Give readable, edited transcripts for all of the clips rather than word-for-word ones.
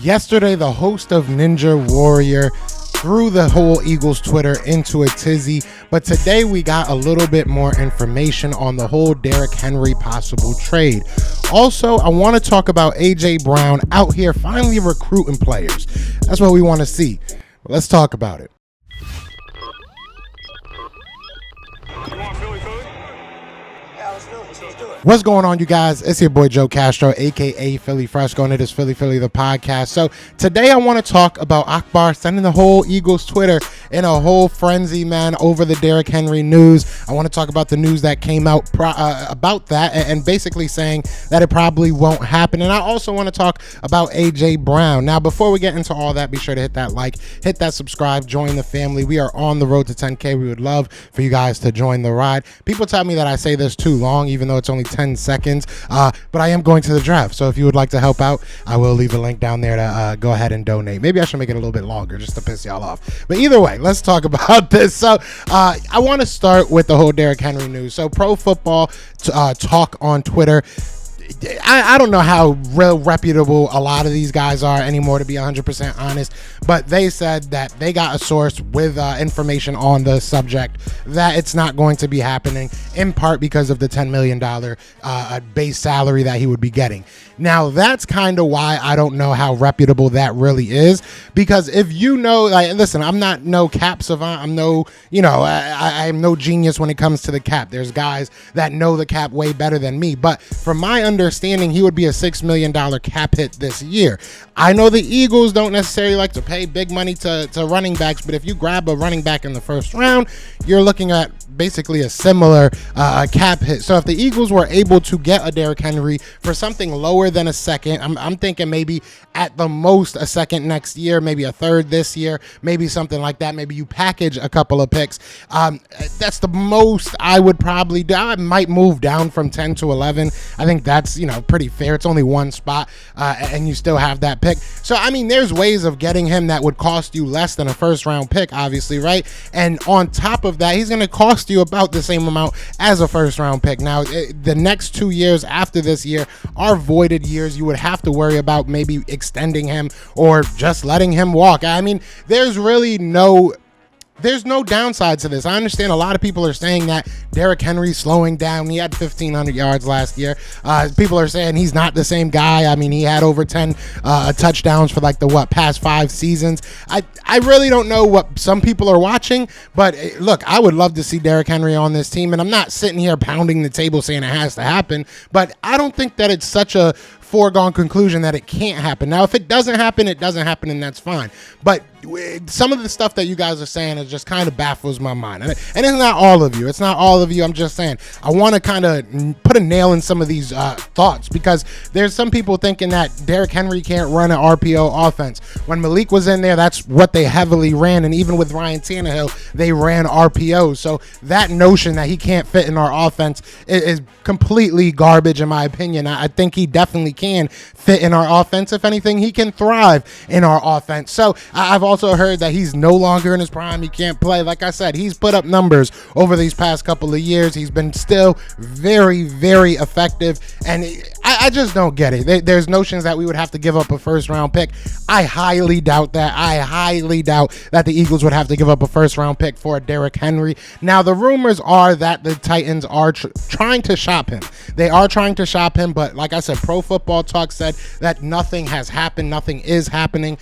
Yesterday, the host of Ninja Warrior threw the whole Eagles Twitter into a tizzy, but today we got a little bit more information on the whole Derrick Henry possible trade. Also, I want to talk about A.J. Brown out here finally recruiting players. That's what we want to see. But let's talk about it. What's going on, you guys? It's your boy Joe Castro, aka Philly Fresco, and it is Philly the podcast. So today I want to talk about Akbar sending the whole Eagles Twitter in a whole frenzy, man, over the Derrick Henry news. I want to talk about the news that came out about that and basically saying that it probably won't happen. And I also want to talk about A.J. Brown. Now, before we get into all that, be sure to hit that like, hit that subscribe, join the family. We are on the road to 10K. We would love for you guys to join the ride. People tell me that I say this too long, even though it's only 10 seconds, but I am going to the draft, so if you would like to help out, I will leave a link down there to go ahead and donate. Maybe I should make it a little bit longer just to piss y'all off, but either way, let's talk about this. So I want to start with the whole Derrick Henry news. So Pro Football Talk on Twitter, I don't know how real reputable a lot of these guys are anymore, to be 100% honest, but they said that they got a source with information on the subject that it's not going to be happening, in part because of the $10 million base salary that he would be getting. Now, that's kind of why I don't know how reputable that really is, because if you know, like, listen, I'm not no cap savant. I'm no, I'm no genius when it comes to the cap. There's guys that know the cap way better than me, but from my understanding, he would be a $6 million cap hit this year. I know the Eagles don't necessarily like to pay big money to running backs, but if you grab a running back in the first round, you're looking at basically a similar cap hit. So if the Eagles were able to get a Derrick Henry for something lower than a second, I'm thinking maybe at the most a second next year, maybe a third this year, maybe something like that. Maybe you package a couple of picks. That's the most I would probably do. I might move down from 10 to 11. I think that's, pretty fair. It's only one spot and you still have that pick. So, I mean, there's ways of getting him that would cost you less than a first round pick, obviously, right? And on top of that, he's going to cost you about the same amount as a first round pick. Now, the next 2 years after this year are voided years. You would have to worry about maybe extending him or just letting him walk. I mean, there's no downside to this. I understand a lot of people are saying that Derrick Henry's slowing down. He had 1,500 yards last year. People are saying he's not the same guy. I mean, he had over 10 touchdowns for past 5 seasons. I really don't know what some people are watching, but look, I would love to see Derrick Henry on this team, and I'm not sitting here pounding the table saying it has to happen, but I don't think that it's such a foregone conclusion that it can't happen. Now, if it doesn't happen, it doesn't happen, and that's fine. But some of the stuff that you guys are saying is just kind of baffles my mind. And it's not all of you. It's not all of you. I'm just saying I want to kind of put a nail in some of these thoughts, because there's some people thinking that Derrick Henry can't run an RPO offense. When Malik was in there, that's what they heavily ran. And even with Ryan Tannehill, they ran RPOs. So that notion that he can't fit in our offense is completely garbage, in my opinion. I think he definitely can fit in our offense. If anything, he can thrive in our offense. So I've also heard that he's no longer in his prime. He can't play. Like I said, he's put up numbers over these past couple of years. He's been still very, very effective. And I just don't get it. There's notions that we would have to give up a first round pick. I highly doubt that. I highly doubt that the Eagles would have to give up a first round pick for Derrick Henry. Now, the rumors are that the Titans are trying to shop him. They are trying to shop him, but like I said, Pro Football Talk said that nothing has happened. Nothing is happening.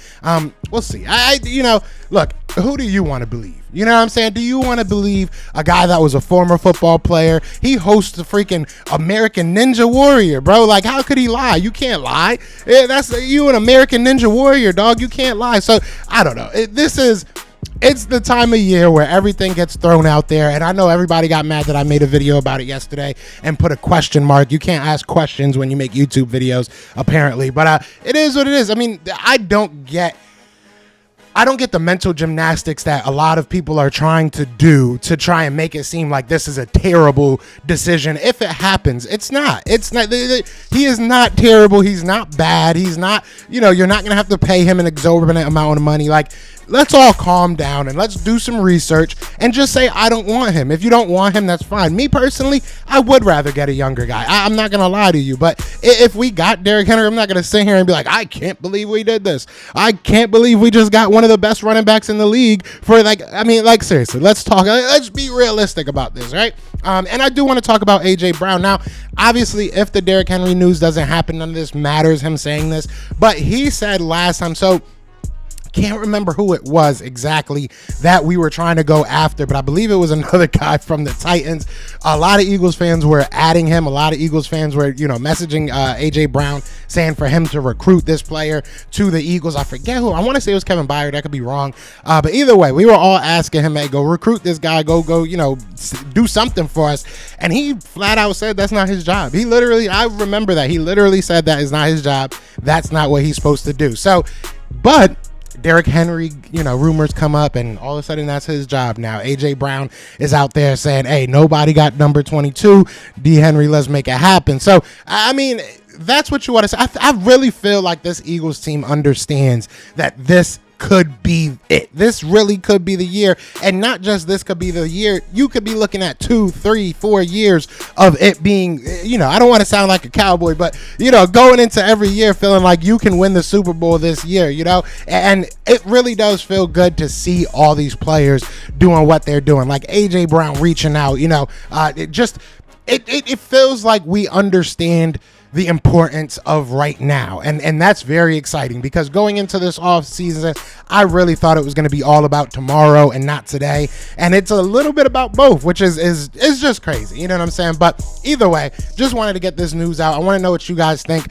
We'll see. Look, who do you want to believe? You know what I'm saying? Do you want to believe a guy that was a former football player? He hosts the freaking American Ninja Warrior, bro. Like, how could he lie? You can't lie. That's you, an American Ninja Warrior, dog. You can't lie. So I don't know. It's the time of year where everything gets thrown out there, and I know everybody got mad that I made a video about it yesterday and put a question mark. You can't ask questions when you make YouTube videos, apparently, but it is what it is. I mean, I don't get I don't get the mental gymnastics that a lot of people are trying to do to try and make it seem like this is a terrible decision. If it happens, it's not. It's not. He is not terrible. He's not bad. He's not, you're not going to have to pay him an exorbitant amount of money. Like, let's all calm down and let's do some research and just say, I don't want him. If you don't want him, that's fine. Me personally, I would rather get a younger guy. I'm not going to lie to you, but if we got Derrick Henry, I'm not going to sit here and be like, I can't believe we did this. I can't believe we just got one of the best running backs in the league for seriously, let's talk. Let's be realistic about this, right? And I do want to talk about A.J. Brown. Now, obviously, if the Derrick Henry news doesn't happen, none of this matters, him saying this, but he said last time, so can't remember who it was exactly that we were trying to go after, but I believe it was another guy from the Titans. A lot of Eagles fans were adding him. A lot of Eagles fans were, messaging A.J. Brown saying for him to recruit this player to the Eagles. I forget who. I want to say it was Kevin Byard. That could be wrong. But either way, we were all asking him, hey, go recruit this guy. Go, do something for us. And he flat out said that's not his job. I remember that. He literally said that is not his job. That's not what he's supposed to do. So, but Derrick Henry, rumors come up, and all of a sudden that's his job now. A.J. Brown is out there saying, hey, nobody got number 22. D. Henry, let's make it happen. So, I mean, that's what you want to say. I really feel like this Eagles team understands that this could be it. This really could be the year. And not just this could be the year. You could be looking at 2, 3, 4 years of it being, I don't want to sound like a cowboy, but, going into every year feeling like you can win the Super Bowl this year, and it really does feel good to see all these players doing what they're doing. Like A.J. Brown reaching out, it feels like we understand the importance of right now. And that's very exciting because going into this off season, I really thought it was going to be all about tomorrow and not today. And it's a little bit about both, which is just crazy. You know what I'm saying? But either way, just wanted to get this news out. I want to know what you guys think.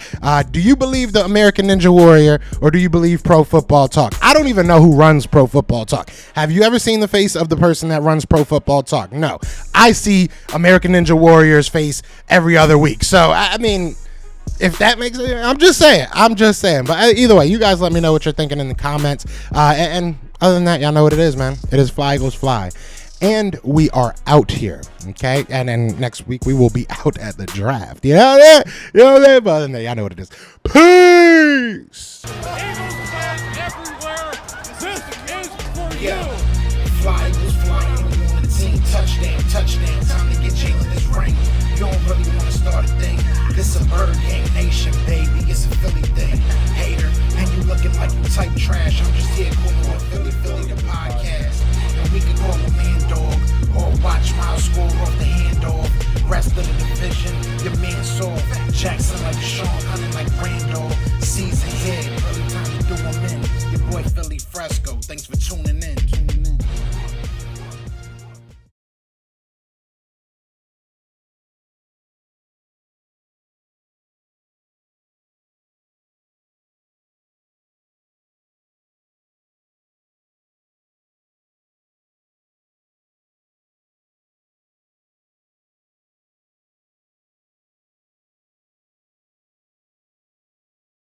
Do you believe the American Ninja Warrior or do you believe Pro Football Talk? I don't even know who runs Pro Football Talk. Have you ever seen the face of the person that runs Pro Football Talk? No. I see American Ninja Warrior's face every other week. So, I mean, if that makes it, I'm just saying. But either way, you guys let me know what you're thinking in the comments. And other than that, y'all know what it is, man. It is Fly Eagles Fly. And we are out here, okay? And then next week, we will be out at the draft. You know that? But other than that, y'all know what it is. Peace! Eagles fans everywhere, this is for you. Yeah. Fly Eagles flying on the team. Touchdown. Time to get Jalen this ring. You don't really want to start a thing. This a Bird Gang Nation, baby. It's a Philly thing. Hater, and you looking like you type trash. I'm just here calling on Philly the podcast. And we can call a man dog or watch Miles score off the handoff. Rest of the division, your man saw Jackson like Sean, hunting like Randolph. Season here, early time to do him in. Your boy Philly Fresco. Thanks for tuning in.